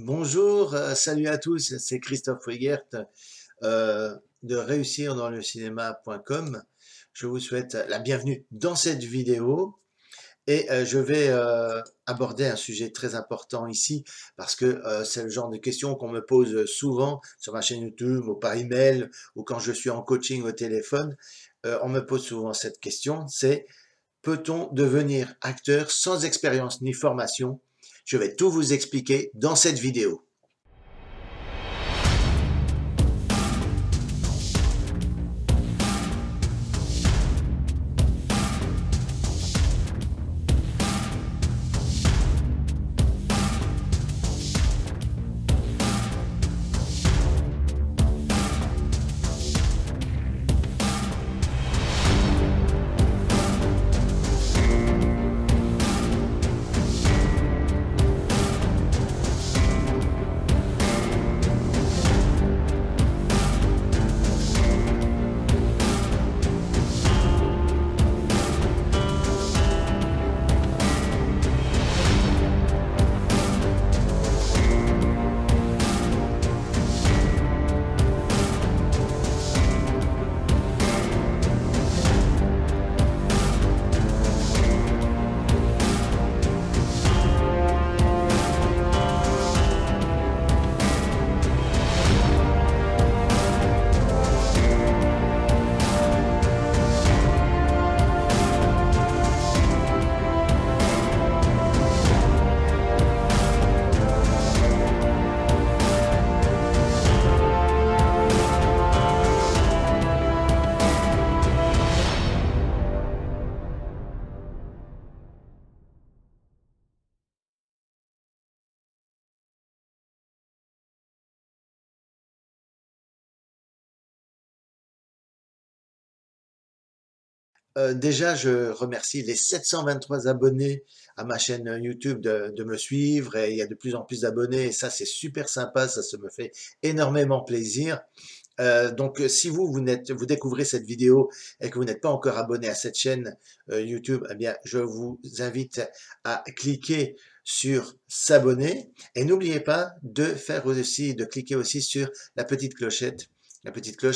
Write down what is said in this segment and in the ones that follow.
Bonjour, salut à tous, c'est Christophe Wiegert de réussir dans le cinéma.com. Je vous souhaite la bienvenue dans cette vidéo et je vais aborder un sujet très important ici parce que c'est le genre de questions qu'on me pose souvent sur ma chaîne YouTube ou par email ou quand je suis en coaching au téléphone. On me pose souvent cette question, c'est: peut-on devenir acteur sans expérience ni formation? Je vais tout vous expliquer dans cette vidéo. Déjà, je remercie les 723 abonnés à ma chaîne YouTube de me suivre, et il y a de plus en plus d'abonnés et ça c'est super sympa, ça me fait énormément plaisir. Donc si vous découvrez cette vidéo et que vous n'êtes pas encore abonné à cette chaîne YouTube, eh bien je vous invite à cliquer sur s'abonner et n'oubliez pas de cliquer aussi sur la petite cloche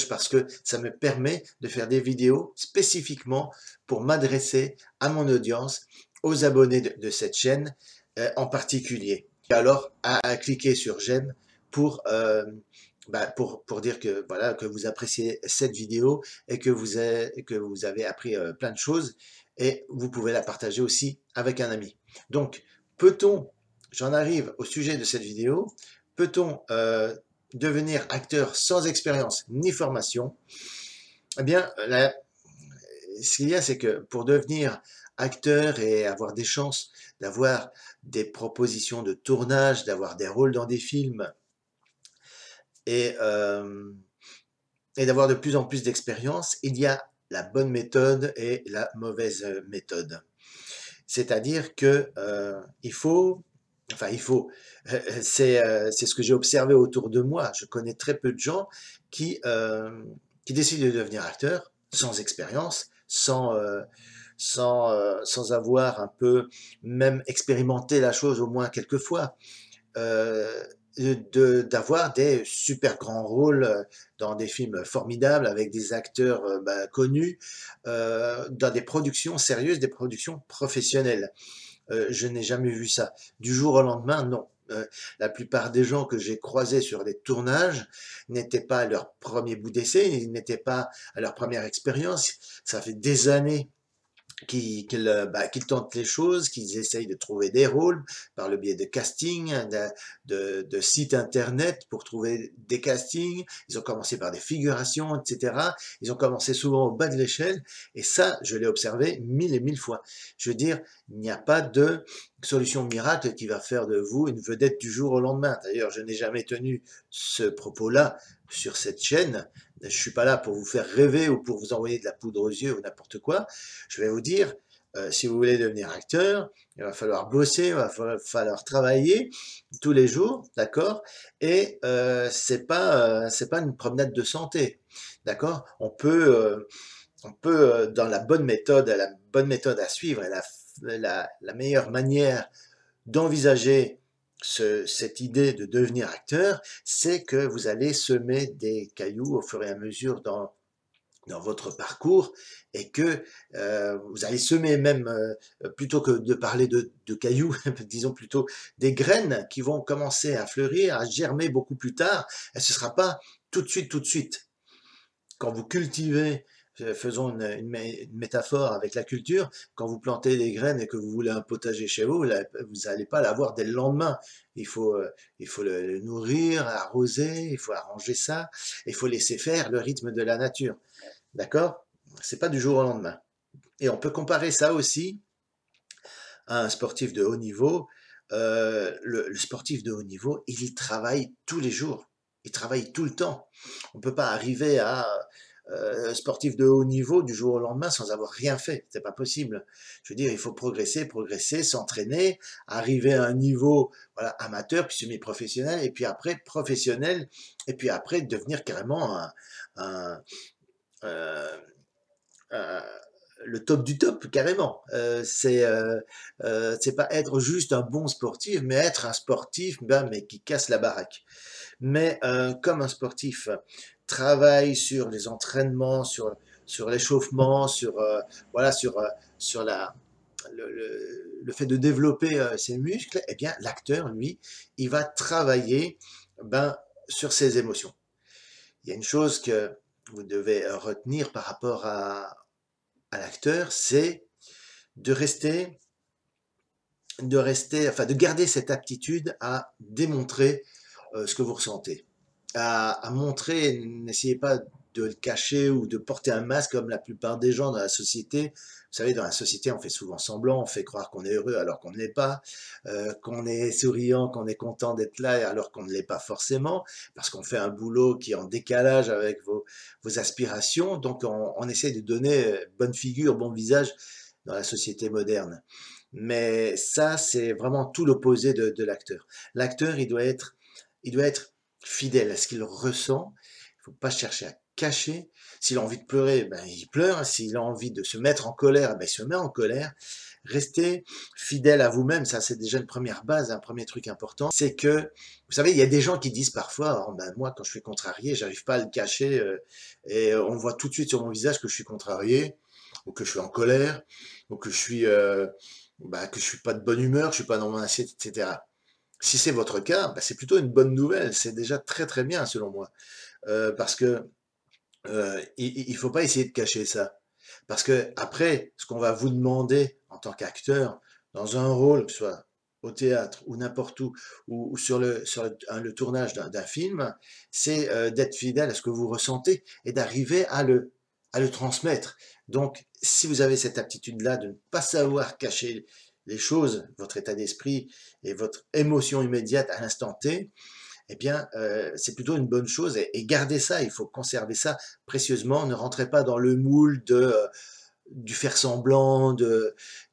parce que ça me permet de faire des vidéos spécifiquement pour m'adresser à mon audience, aux abonnés de cette chaîne en particulier. Et alors à cliquer sur j'aime pour pour dire que voilà que vous appréciez cette vidéo et que vous avez appris plein de choses et vous pouvez la partager aussi avec un ami. Donc peut-on, j'en arrive au sujet de cette vidéo, peut-on devenir acteur sans expérience ni formation? Eh bien, ce qu'il y a, c'est que pour devenir acteur et avoir des chances d'avoir des propositions de tournage, d'avoir des rôles dans des films et, euh, et d'avoir de plus en plus d'expérience, il y a la bonne méthode et la mauvaise méthode. C'est-à-dire que il faut, c'est ce que j'ai observé autour de moi. Je connais très peu de gens qui décident de devenir acteurs sans expérience, sans avoir un peu même expérimenté la chose au moins quelques fois. Euh, D'avoir des super grands rôles dans des films formidables avec des acteurs connus, dans des productions sérieuses, des productions professionnelles. Je n'ai jamais vu ça. Du jour au lendemain, non. La plupart des gens que j'ai croisés sur les tournages n'étaient pas à leur premier bout d'essai, ils n'étaient pas à leur première expérience. Ça fait des années qu'ils tentent les choses, qu'ils essayent de trouver des rôles par le biais de casting, de sites internet pour trouver des castings. Ils ont commencé par des figurations, etc. Ils ont commencé souvent au bas de l'échelle. Et ça, je l'ai observé mille et mille fois. Je veux dire, il n'y a pas de solution miracle qui va faire de vous une vedette du jour au lendemain. D'ailleurs, je n'ai jamais tenu ce propos-là sur cette chaîne. Je suis pas là pour vous faire rêver ou pour vous envoyer de la poudre aux yeux ou n'importe quoi. Je vais vous dire, si vous voulez devenir acteur, il va falloir bosser, il va falloir travailler tous les jours, d'accord? Et c'est pas une promenade de santé, d'accord? On peut dans la bonne méthode à suivre et la meilleure manière d'envisager cette idée de devenir acteur, c'est que vous allez semer des cailloux au fur et à mesure dans votre parcours et que vous allez semer même, plutôt que de parler de cailloux, disons plutôt des graines qui vont commencer à fleurir, à germer beaucoup plus tard, et ce ne sera pas tout de suite, tout de suite. Quand vous cultivez, faisons une métaphore avec la culture, quand vous plantez des graines et que vous voulez un potager chez vous, vous n'allez pas l'avoir dès le lendemain. Il faut le nourrir, arroser, il faut arranger ça, il faut laisser faire le rythme de la nature. D'accord? C'est pas du jour au lendemain. Et on peut comparer ça aussi à un sportif de haut niveau. Le sportif de haut niveau, il y travaille tous les jours. Il travaille tout le temps. On ne peut pas arriver à sportif de haut niveau du jour au lendemain sans avoir rien fait. C'est pas possible. Je veux dire, il faut progresser, progresser, s'entraîner, arriver à un niveau voilà, amateur, puis semi-professionnel, et puis après professionnel, et puis après devenir carrément un, euh, euh, le top du top, carrément. C'est pas être juste un bon sportif, mais être un sportif, ben, mais qui casse la baraque. Mais comme un sportif travaille sur les entraînements, sur l'échauffement, voilà, sur le fait de développer ses muscles, eh bien, l'acteur, lui, il va travailler ben, sur ses émotions. Il y a une chose que vous devez retenir par rapport à l'acteur, c'est de enfin, de garder cette aptitude à démontrer ce que vous ressentez, à montrer, n'essayez pas de le cacher ou de porter un masque comme la plupart des gens dans la société. Vous savez, dans la société, on fait souvent semblant, on fait croire qu'on est heureux alors qu'on ne l'est pas, qu'on est souriant, qu'on est content d'être là alors qu'on ne l'est pas forcément, parce qu'on fait un boulot qui est en décalage avec vos aspirations. Donc, on essaie de donner bonne figure, bon visage dans la société moderne. Mais ça, c'est vraiment tout l'opposé de l'acteur. L'acteur, il doit être fidèle à ce qu'il ressent. Il ne faut pas chercher à cacher. S'il a envie de pleurer, ben, il pleure. S'il a envie de se mettre en colère, ben, il se met en colère. Restez fidèle à vous-même, ça c'est déjà une première base, un premier truc important. C'est que, vous savez, il y a des gens qui disent parfois, oh, ben, moi quand je suis contrarié, j'arrive pas à le cacher, et on voit tout de suite sur mon visage que je suis contrarié, ou que je suis en colère, ou que je suis pas de bonne humeur, je suis pas dans mon assiette, etc. Si c'est votre cas, bah, c'est plutôt une bonne nouvelle. C'est déjà très très bien selon moi. Parce que il faut pas essayer de cacher ça. Parce que après, ce qu'on va vous demander en tant qu'acteur, dans un rôle, que ce soit au théâtre ou n'importe où, ou le tournage d'un film, c'est d'être fidèle à ce que vous ressentez et d'arriver à le transmettre. Donc, si vous avez cette aptitude-là de ne pas savoir cacher les choses, votre état d'esprit et votre émotion immédiate à l'instant T, eh bien, c'est plutôt une bonne chose et gardez ça, il faut conserver ça précieusement. Ne rentrez pas dans le moule du faire semblant,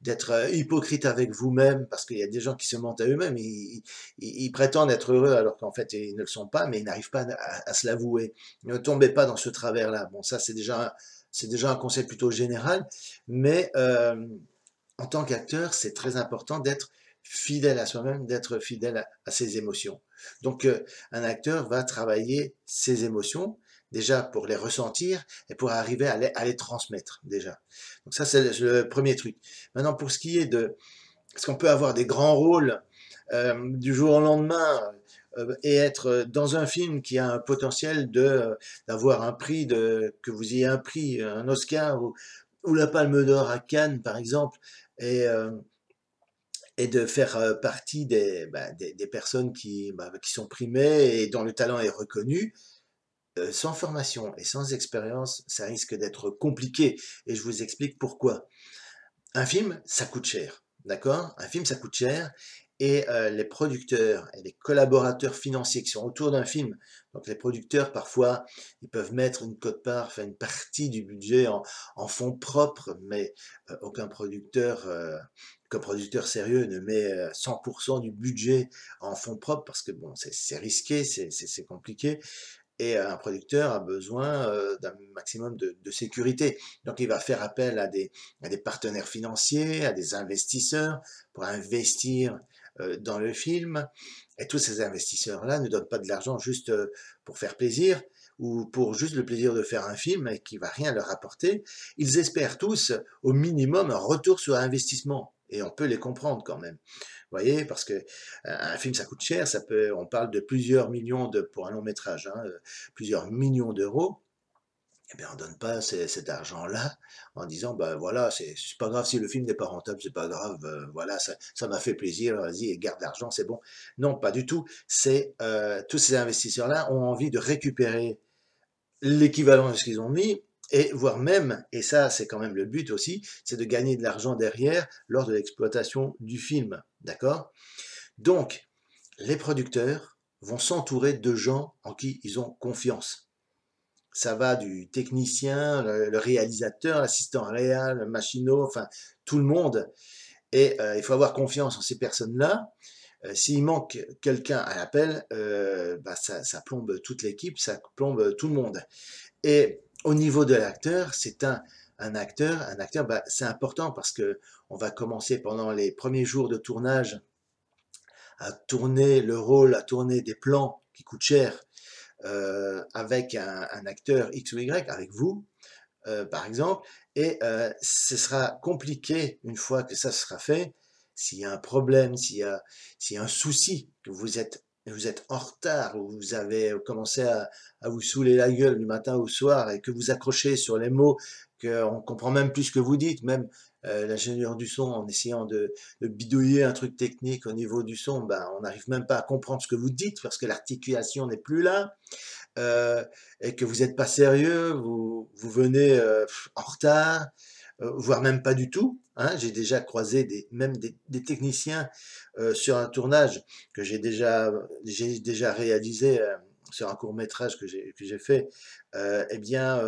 d'être hypocrite avec vous-même, parce qu'il y a des gens qui se mentent à eux-mêmes, ils prétendent être heureux alors qu'en fait ils ne le sont pas, mais ils n'arrivent pas à se l'avouer. Ne tombez pas dans ce travers-là. Bon, ça c'est déjà un conseil plutôt général, mais en tant qu'acteur, c'est très important d'être fidèle à soi-même, d'être fidèle à ses émotions. Donc, un acteur va travailler ses émotions, déjà pour les ressentir et pour arriver à les transmettre, déjà. Donc ça, c'est le premier truc. Maintenant, pour ce qui est de... Est-ce qu'on peut avoir des grands rôles du jour au lendemain et être dans un film qui a un potentiel d'avoir un prix, que vous ayez un prix, un Oscar ou la Palme d'Or à Cannes, par exemple, et, euh, et de faire partie des personnes qui sont primées et dont le talent est reconnu, sans formation et sans expérience, ça risque d'être compliqué. Et je vous explique pourquoi. Un film, ça coûte cher, d'accord? Un film, ça coûte cher. Et les producteurs et les collaborateurs financiers qui sont autour d'un film, donc les producteurs, parfois, ils peuvent mettre une quote-part, enfin une partie du budget en fonds propres, mais aucun producteur sérieux ne met 100% du budget en fonds propres parce que bon, c'est risqué, c'est compliqué et un producteur a besoin d'un maximum de sécurité. Donc il va faire appel à des partenaires financiers, à des investisseurs pour investir dans le film. Et tous ces investisseurs-là ne donnent pas de l'argent juste pour faire plaisir ou pour juste le plaisir de faire un film et qui va rien leur apporter. Ils espèrent tous au minimum un retour sur investissement. Et on peut les comprendre quand même. Vous voyez, parce que un film ça coûte cher, on parle de plusieurs millions pour un long métrage, hein, plusieurs millions d'euros. Eh bien, on donne pas cet argent-là en disant, bah voilà, c'est pas grave si le film n'est pas rentable, c'est pas grave, voilà, ça m'a fait plaisir, vas-y, garde l'argent, c'est bon. Non, pas du tout. Tous ces investisseurs-là ont envie de récupérer l'équivalent de ce qu'ils ont mis, et voire même, et ça c'est quand même le but aussi, c'est de gagner de l'argent derrière lors de l'exploitation du film, d'accord? Donc, les producteurs vont s'entourer de gens en qui ils ont confiance. Ça va du technicien, le réalisateur, l'assistant réal, le machinot, enfin tout le monde. Et il faut avoir confiance en ces personnes-là. S'il manque quelqu'un à l'appel, bah ça plombe toute l'équipe, ça plombe tout le monde. Et au niveau de l'acteur, c'est un acteur, bah, c'est important parce que on va commencer pendant les premiers jours de tournage à tourner le rôle, à tourner des plans qui coûtent cher avec un acteur X ou Y, avec vous, par exemple, et ce sera compliqué une fois que ça sera fait, s'il y a un problème, s'il y a un souci, que vous êtes en retard, ou vous avez commencé à vous saouler la gueule du matin au soir, et que vous accrochez sur les mots, qu'on comprend même plus ce que vous dites, même l'ingénieur du son, en essayant de bidouiller un truc technique au niveau du son, ben, on n'arrive même pas à comprendre ce que vous dites, parce que l'articulation n'est plus là, euh, et que vous n'êtes pas sérieux, vous venez en retard, voire même pas du tout. Hein. J'ai déjà croisé même des techniciens sur un tournage que j'ai déjà réalisé sur un court métrage que j'ai fait. Eh bien,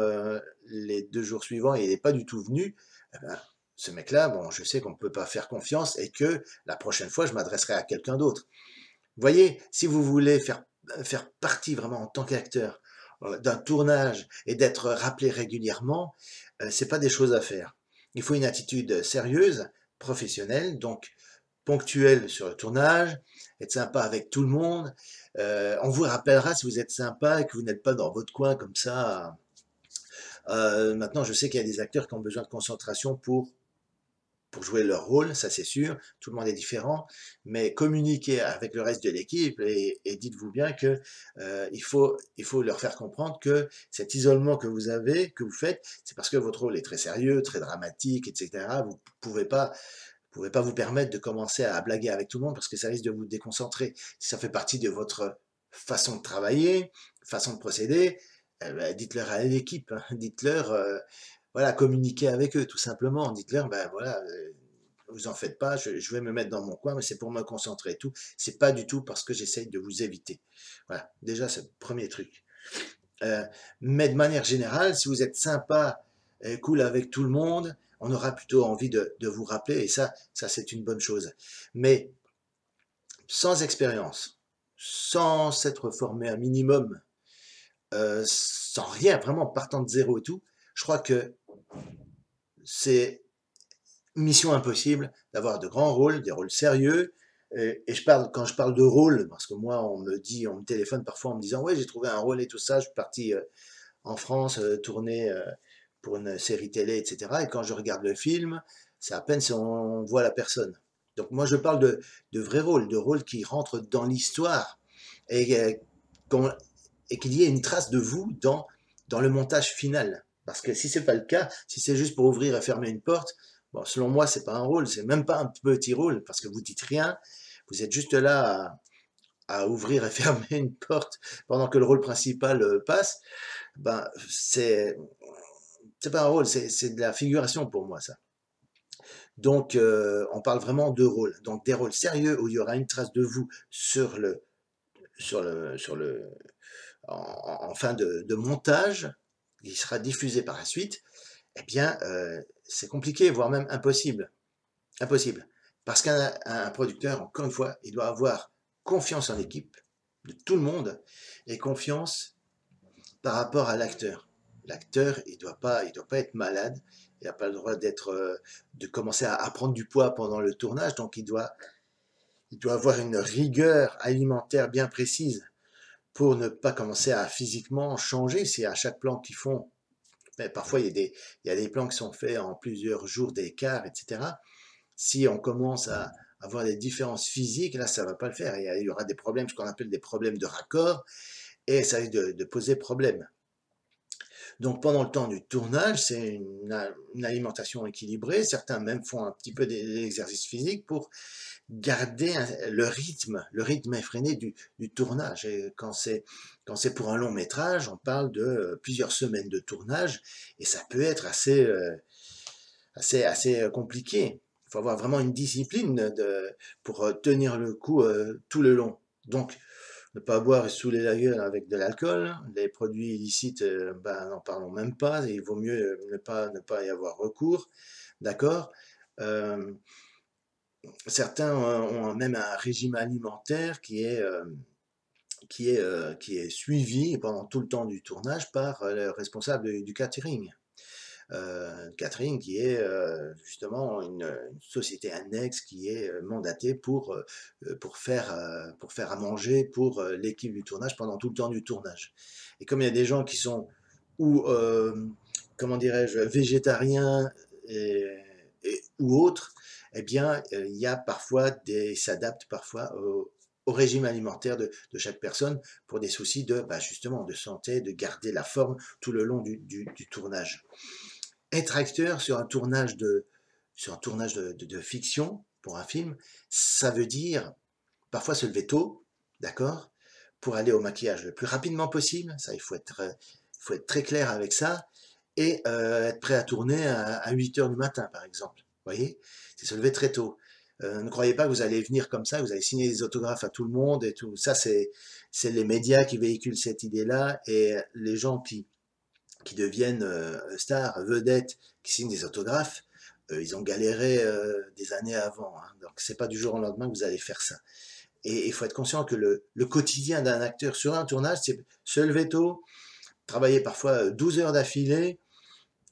les 2 jours suivants, il n'est pas du tout venu. Eh ben, ce mec-là, bon, je sais qu'on ne peut pas faire confiance et que la prochaine fois, je m'adresserai à quelqu'un d'autre. Vous voyez, si vous voulez faire partie vraiment en tant qu'acteur d'un tournage et d'être rappelé régulièrement, c'est pas des choses à faire. Il faut une attitude sérieuse, professionnelle, donc ponctuelle sur le tournage, être sympa avec tout le monde. On vous rappellera si vous êtes sympa et que vous n'êtes pas dans votre coin comme ça. Maintenant, je sais qu'il y a des acteurs qui ont besoin de concentration pour jouer leur rôle, ça c'est sûr, tout le monde est différent, mais communiquez avec le reste de l'équipe et dites-vous bien que il faut leur faire comprendre que cet isolement que vous avez, que vous faites, c'est parce que votre rôle est très sérieux, très dramatique, etc. Vous pouvez pas vous permettre de commencer à blaguer avec tout le monde parce que ça risque de vous déconcentrer. Si ça fait partie de votre façon de travailler, façon de procéder, ben, dites-leur à l'équipe, hein, dites-leur voilà, communiquer avec eux, tout simplement. Dites-leur, ben voilà, vous en faites pas, je vais me mettre dans mon coin, mais c'est pour me concentrer et tout. C'est pas du tout parce que j'essaye de vous éviter. Voilà, déjà, c'est le premier truc. Euh, mais de manière générale, si vous êtes sympa et cool avec tout le monde, on aura plutôt envie de vous rappeler, et ça c'est une bonne chose. Mais sans expérience, sans s'être formé un minimum, sans rien, vraiment partant de zéro et tout, je crois que c'est mission impossible d'avoir de grands rôles, des rôles sérieux. Et quand je parle de rôle, parce que moi, on me téléphone parfois en me disant, ouais, j'ai trouvé un rôle et tout ça, je suis parti en France tourner pour une série télé, etc. Et quand je regarde le film, c'est à peine si on voit la personne. Donc moi, je parle de vrais rôles, de rôles qui rentrent dans l'histoire et, et qu'il y ait une trace de vous dans le montage final. Parce que si c'est pas le cas, si c'est juste pour ouvrir et fermer une porte, bon, selon moi, c'est pas un rôle, c'est même pas un petit rôle, parce que vous dites rien, vous êtes juste là à ouvrir et fermer une porte pendant que le rôle principal passe. Ben, c'est pas un rôle, c'est de la figuration pour moi, ça. Donc, on parle vraiment de rôles. Donc, des rôles sérieux où il y aura une trace de vous sur le, en fin de montage, qui sera diffusé par la suite, eh bien, c'est compliqué, voire même impossible. Impossible. Parce qu'un producteur, encore une fois, il doit avoir confiance en l'équipe, de tout le monde, et confiance par rapport à l'acteur. L'acteur, il doit pas être malade, il n'a pas le droit de commencer à prendre du poids pendant le tournage, donc il doit avoir une rigueur alimentaire bien précise pour ne pas commencer à physiquement changer. C'est à chaque plan qu'ils font. Mais parfois, il y a des plans qui sont faits en plusieurs jours d'écart, etc. Si on commence à avoir des différences physiques, là, ça va pas le faire. Il y aura des problèmes, ce qu'on appelle des problèmes de raccord, et ça risque de poser problème. Donc pendant le temps du tournage, c'est une alimentation équilibrée. Certains même font un petit peu d'exercice physique pour garder le rythme effréné du tournage. Et quand c'est pour un long métrage, on parle de plusieurs semaines de tournage et ça peut être assez compliqué. Il faut avoir vraiment une discipline pour tenir le coup tout le long. Donc, ne pas boire et saouler la gueule avec de l'alcool. Les produits illicites, ben, n'en parlons même pas. Il vaut mieux ne pas y avoir recours. D'accord. Certains ont même un régime alimentaire qui est suivi pendant tout le temps du tournage par le responsable du catering. Catering qui est justement une société annexe qui est mandatée pour faire à manger pour l'équipe du tournage pendant tout le temps du tournage. Et comme il y a des gens qui sont ou comment dirais-je végétariens ou autres, eh bien il y a parfois ils s'adaptent parfois au régime alimentaire de chaque personne pour des soucis de bah, justement de santé, de garder la forme tout le long du tournage. Être acteur sur un tournage de fiction pour un film, ça veut dire parfois se lever tôt, d'accord, pour aller au maquillage le plus rapidement possible. Ça, faut être très clair avec ça et être prêt à tourner à 8 heures du matin, par exemple. Vous voyez, c'est se lever très tôt. Ne croyez pas que vous allez venir comme ça, que vous allez signer des autographes à tout le monde et tout. Ça, c'est les médias qui véhiculent cette idée-là et les gens qui deviennent stars, vedettes, qui signent des autographes, ils ont galéré des années avant. Hein. Donc c'est pas du jour au lendemain que vous allez faire ça. Et il faut être conscient que le quotidien d'un acteur sur un tournage, c'est se lever tôt, travailler parfois 12 heures d'affilée,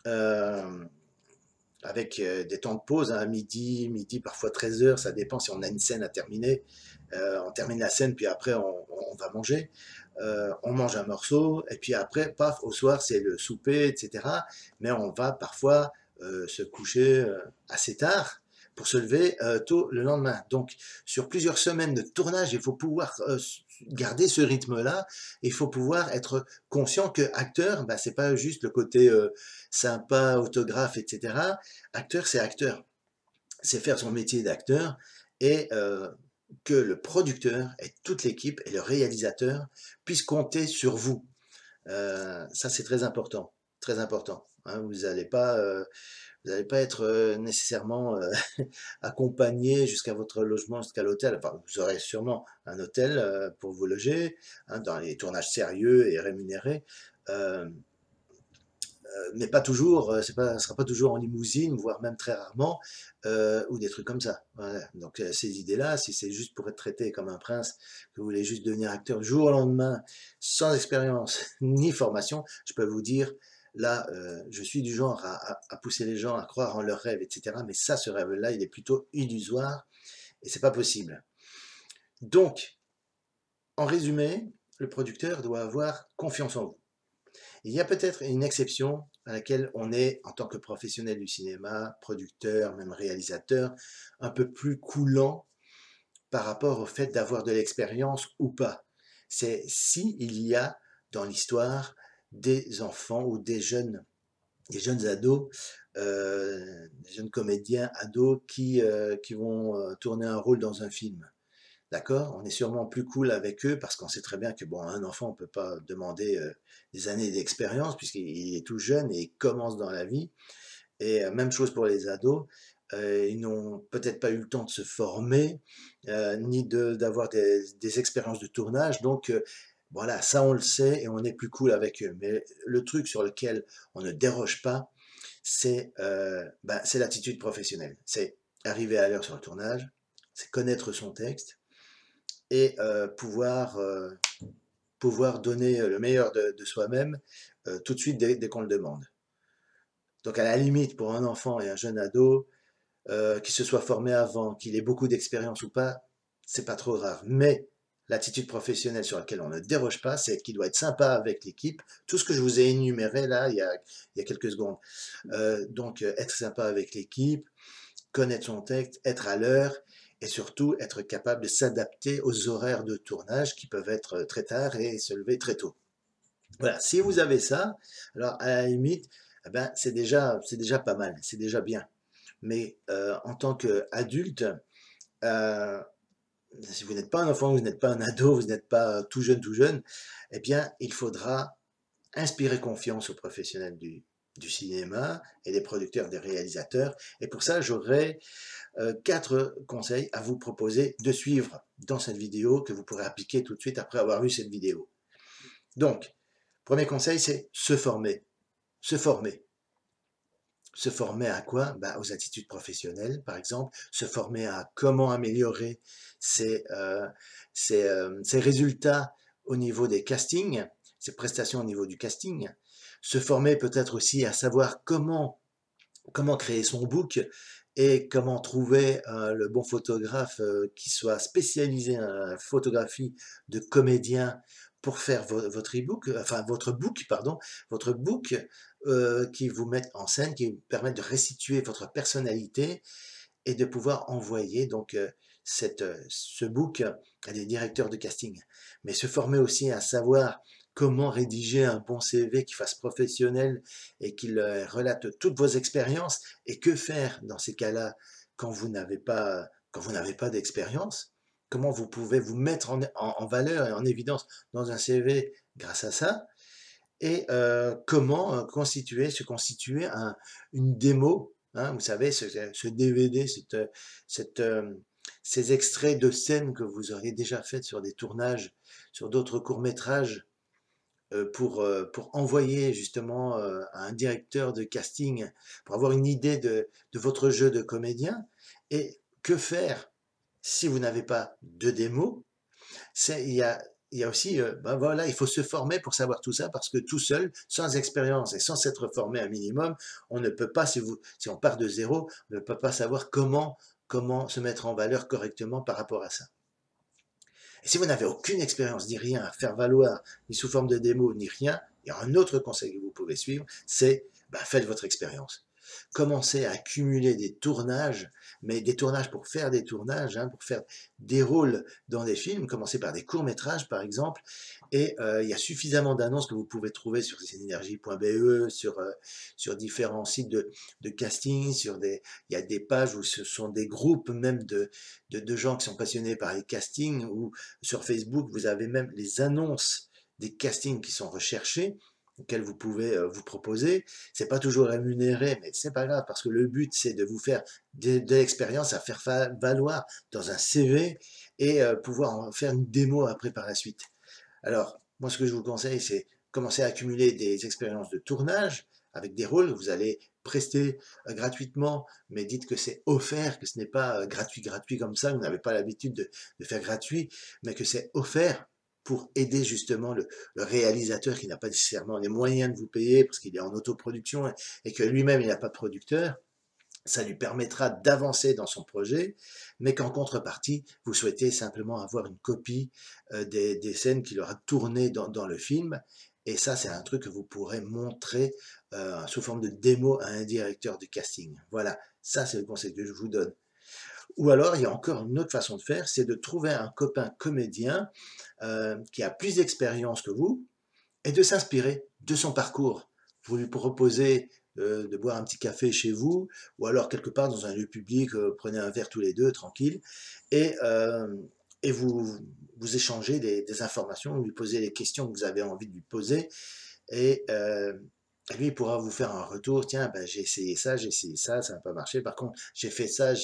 euh, avec des temps de pause, hein, midi, parfois 13 heures, ça dépend si on a une scène à terminer. On termine la scène, puis après on va manger. On mange un morceau, et puis après, paf, au soir, c'est le souper, etc. Mais on va parfois se coucher assez tard pour se lever tôt le lendemain. Donc, sur plusieurs semaines de tournage, il faut pouvoir garder ce rythme-là. Il faut pouvoir être conscient que acteur, bah, c'est pas juste le côté sympa, autographe, etc. Acteur, c'est faire son métier d'acteur et que le producteur et toute l'équipe et le réalisateur puissent compter sur vous. Ça, c'est très important, très important. Hein, vous n'allez pas être nécessairement accompagné jusqu'à votre logement, jusqu'à l'hôtel. Enfin, vous aurez sûrement un hôtel pour vous loger, hein, dans les tournages sérieux et rémunérés. Euh, mais pas toujours, ce sera pas toujours en limousine, voire même très rarement, ou des trucs comme ça. Voilà. Donc ces idées-là, si c'est juste pour être traité comme un prince, que vous voulez juste devenir acteur du jour au lendemain, sans expérience ni formation, je peux vous dire, là, je suis du genre à pousser les gens à croire en leurs rêves, etc. Mais ça, ce rêve-là, il est plutôt illusoire et c'est pas possible. Donc, en résumé, le producteur doit avoir confiance en vous. Il y a peut-être une exception à laquelle on est, en tant que professionnel du cinéma, producteur, même réalisateur, un peu plus coulant par rapport au fait d'avoir de l'expérience ou pas. C'est si il y a dans l'histoire des enfants ou des jeunes ados, des jeunes comédiens ados qui vont tourner un rôle dans un film. D'accord? On est sûrement plus cool avec eux parce qu'on sait très bien que bon, un enfant, on peut pas demander des années d'expérience puisqu'il est tout jeune et il commence dans la vie. Et même chose pour les ados. Ils n'ont peut-être pas eu le temps de se former, ni d'avoir des expériences de tournage. Donc voilà, ça on le sait et on est plus cool avec eux. Mais le truc sur lequel on ne déroge pas, c'est l'attitude professionnelle. C'est arriver à l'heure sur le tournage, c'est connaître son texte et pouvoir donner le meilleur de soi-même tout de suite dès qu'on le demande. Donc à la limite, pour un enfant et un jeune ado, qu'il se soit formé avant, qu'il ait beaucoup d'expérience ou pas, c'est pas trop grave. Mais l'attitude professionnelle sur laquelle on ne déroge pas, c'est qu'il doit être sympa avec l'équipe. Tout ce que je vous ai énuméré là, il y a quelques secondes. Donc, être sympa avec l'équipe, connaître son texte, être à l'heure et surtout être capable de s'adapter aux horaires de tournage qui peuvent être très tard et se lever très tôt. Voilà, si vous avez ça, alors à la limite, eh ben, c'est déjà pas mal, c'est déjà bien. Mais en tant qu'adulte, euh, si vous n'êtes pas un enfant, vous n'êtes pas un ado, vous n'êtes pas tout jeune, eh bien, il faudra inspirer confiance aux professionnels du cinéma et des producteurs, des réalisateurs. Et pour ça, j'aurai 4 conseils à vous proposer de suivre dans cette vidéo que vous pourrez appliquer tout de suite après avoir vu cette vidéo. Donc, premier conseil, c'est se former. Se former. Se former à quoi? Bah, aux attitudes professionnelles, par exemple. Se former à comment améliorer ses résultats au niveau des castings, ses prestations au niveau du casting. Se former peut-être aussi à savoir comment créer son book et comment trouver le bon photographe qui soit spécialisé en photographie de comédien pour faire votre e-book, enfin votre book, pardon, votre book qui vous met en scène, qui vous permet de restituer votre personnalité et de pouvoir envoyer donc ce book à des directeurs de casting. Mais se former aussi à savoir comment rédiger un bon CV qui fasse professionnel et qui relate toutes vos expériences et que faire dans ces cas-là quand vous n'avez pas d'expérience. Comment vous pouvez vous mettre en valeur et en évidence dans un CV grâce à ça et comment se constituer une démo, hein, vous savez, ce DVD, cette, ces extraits de scènes que vous auriez déjà faites sur des tournages, sur d'autres courts-métrages, pour envoyer justement à un directeur de casting, pour avoir une idée de votre jeu de comédien. Et que faire si vous n'avez pas de démo? Il y a aussi, ben voilà, il faut se former pour savoir tout ça parce que tout seul, sans expérience et sans s'être formé un minimum, on ne peut pas, si on part de zéro, on ne peut pas savoir comment se mettre en valeur correctement par rapport à ça. Et si vous n'avez aucune expérience, ni rien à faire valoir, ni sous forme de démo, ni rien, il y a un autre conseil que vous pouvez suivre, c'est ben, faites votre expérience. Commencez à accumuler des tournages, mais des tournages pour faire des tournages, hein, pour faire des rôles dans des films. Commencez par des courts-métrages, par exemple. Et il y a suffisamment d'annonces que vous pouvez trouver sur synergie.be, sur différents sites de casting, il y a des pages où ce sont des groupes même de gens qui sont passionnés par les castings, ou sur Facebook, vous avez même les annonces des castings qui sont recherchés auxquels vous pouvez vous proposer. C'est pas toujours rémunéré, mais c'est pas grave parce que le but c'est de vous faire de l'expérience à faire valoir dans un CV et pouvoir en faire une démo après par la suite. Alors, moi ce que je vous conseille, c'est commencer à accumuler des expériences de tournage avec des rôles que vous allez prester gratuitement, mais dites que c'est offert, que ce n'est pas gratuit comme ça, vous n'avez pas l'habitude de faire gratuit, mais que c'est offert pour aider justement le réalisateur qui n'a pas nécessairement les moyens de vous payer parce qu'il est en autoproduction et que lui-même il n'a pas de producteur. Ça lui permettra d'avancer dans son projet, mais qu'en contrepartie, vous souhaitez simplement avoir une copie des scènes qu'il aura tournées dans le film. Et ça, c'est un truc que vous pourrez montrer sous forme de démo à un directeur de casting. Voilà, ça c'est le conseil que je vous donne. Ou alors, il y a encore une autre façon de faire, c'est de trouver un copain comédien qui a plus d'expérience que vous et de s'inspirer de son parcours. Vous lui proposez de boire un petit café chez vous, ou alors quelque part dans un lieu public, prenez un verre tous les deux, tranquille, et, euh, et vous échangez des informations, vous lui posez les questions que vous avez envie de lui poser, et lui, il pourra vous faire un retour, tiens, ben, j'ai essayé ça n'a pas marché, par contre, j'ai fait ça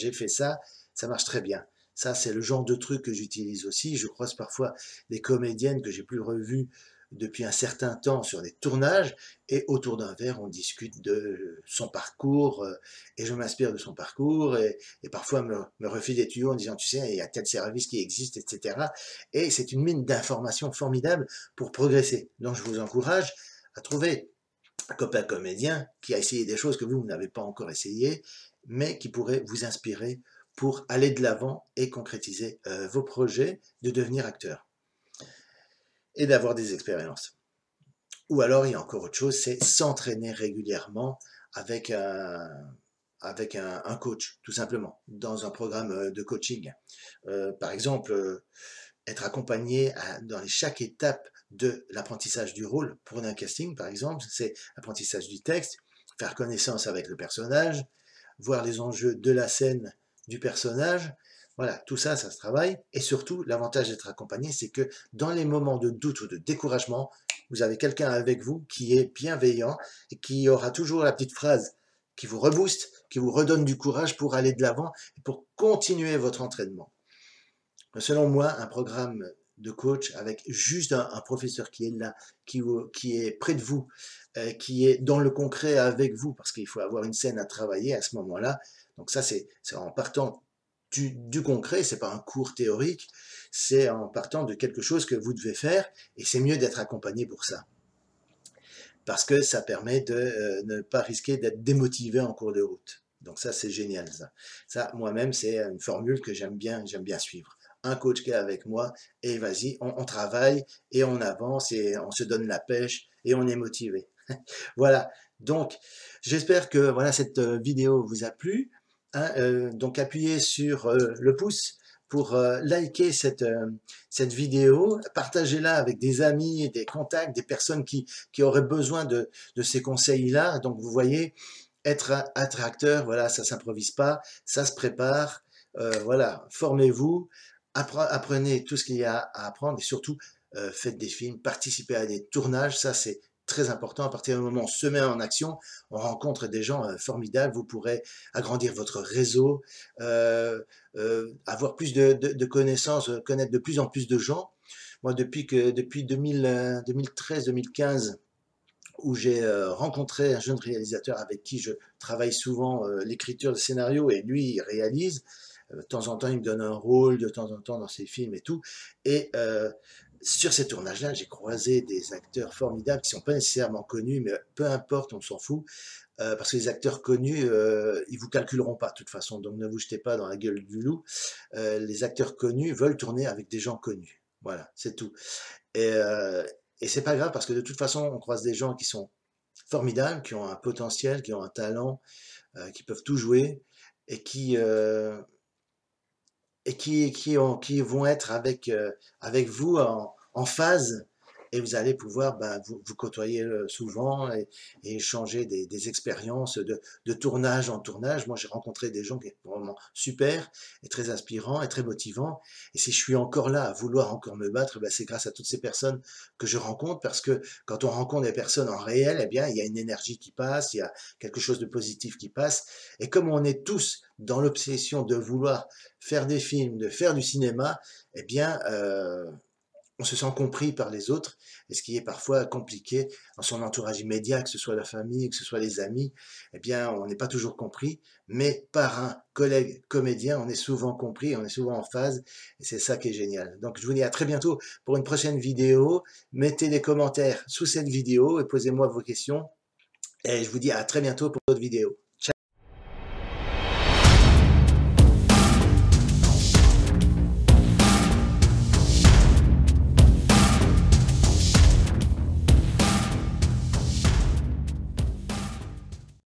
marche très bien. Ça, c'est le genre de truc que j'utilise aussi. Je croise parfois des comédiennes que j'ai plus revues depuis un certain temps sur des tournages, et autour d'un verre, on discute de son parcours, et je m'inspire de son parcours, et parfois me refile des tuyaux en disant, tu sais, il y a tel service qui existe, etc. Et c'est une mine d'informations formidable pour progresser. Donc, je vous encourage à trouver un copain comédien qui a essayé des choses que vous n'avez pas encore essayées, mais qui pourrait vous inspirer pour aller de l'avant et concrétiser vos projets de devenir acteur et d'avoir des expériences. Ou alors, il y a encore autre chose, c'est s'entraîner régulièrement avec un coach, tout simplement, dans un programme de coaching. Par exemple, être accompagné dans chaque étape de l'apprentissage du rôle. Pour un casting, par exemple, c'est l'apprentissage du texte, faire connaissance avec le personnage, voir les enjeux de la scène du personnage. Voilà, tout ça, ça se travaille. Et surtout, l'avantage d'être accompagné, c'est que dans les moments de doute ou de découragement, vous avez quelqu'un avec vous qui est bienveillant et qui aura toujours la petite phrase qui vous rebooste, qui vous redonne du courage pour aller de l'avant et pour continuer votre entraînement. Selon moi, un programme de coach avec juste un professeur qui est là, qui est près de vous, qui est dans le concret avec vous, parce qu'il faut avoir une scène à travailler à ce moment-là. Donc ça, c'est en partant du concret, c'est pas un cours théorique, c'est en partant de quelque chose que vous devez faire, et c'est mieux d'être accompagné pour ça. Parce que ça permet de ne pas risquer d'être démotivé en cours de route. Donc ça, c'est génial, ça. Ça, moi-même, c'est une formule que j'aime bien suivre. Un coach qui est avec moi, et vas-y, on travaille, et on avance, et on se donne la pêche, et on est motivé. Voilà, donc j'espère que voilà, cette vidéo vous a plu. Hein, donc appuyez sur le pouce pour liker cette vidéo, partagez-la avec des amis, des contacts, des personnes qui auraient besoin de ces conseils-là. Donc vous voyez, être acteur, voilà, ça s'improvise pas, ça se prépare. Voilà, formez-vous, apprenez tout ce qu'il y a à apprendre et surtout faites des films, participez à des tournages, ça c'est très important. À partir du moment où on se met en action, on rencontre des gens formidables, vous pourrez agrandir votre réseau, avoir plus de connaissances, connaître de plus en plus de gens. Moi, depuis 2013-2015, où j'ai rencontré un jeune réalisateur avec qui je travaille souvent l'écriture de scénario, et lui, il réalise. De temps en temps, il me donne un rôle, de temps en temps dans ses films et tout. Et sur ces tournages-là, j'ai croisé des acteurs formidables qui ne sont pas nécessairement connus, mais peu importe, on s'en fout. Parce que les acteurs connus, ils vous calculeront pas de toute façon, donc ne vous jetez pas dans la gueule du loup. Les acteurs connus veulent tourner avec des gens connus. Voilà, c'est tout. Et, c'est pas grave parce que de toute façon, on croise des gens qui sont formidables, qui ont un potentiel, qui ont un talent, qui peuvent tout jouer et qui vont être avec vous en phase, et vous allez pouvoir vous côtoyer souvent et échanger des expériences de tournage en tournage. Moi, j'ai rencontré des gens qui étaient vraiment super et très inspirants et très motivants. Et si je suis encore là à vouloir encore me battre, c'est grâce à toutes ces personnes que je rencontre, parce que quand on rencontre des personnes en réel, eh bien, il y a une énergie qui passe, il y a quelque chose de positif qui passe. Et comme on est tous dans l'obsession de vouloir faire des films, de faire du cinéma, eh bien, on se sent compris par les autres, et ce qui est parfois compliqué dans son entourage immédiat, que ce soit la famille, que ce soit les amis, eh bien, on n'est pas toujours compris, mais par un collègue comédien, on est souvent compris, on est souvent en phase, et c'est ça qui est génial. Donc, je vous dis à très bientôt pour une prochaine vidéo. Mettez des commentaires sous cette vidéo et posez-moi vos questions, et je vous dis à très bientôt pour d'autres vidéos.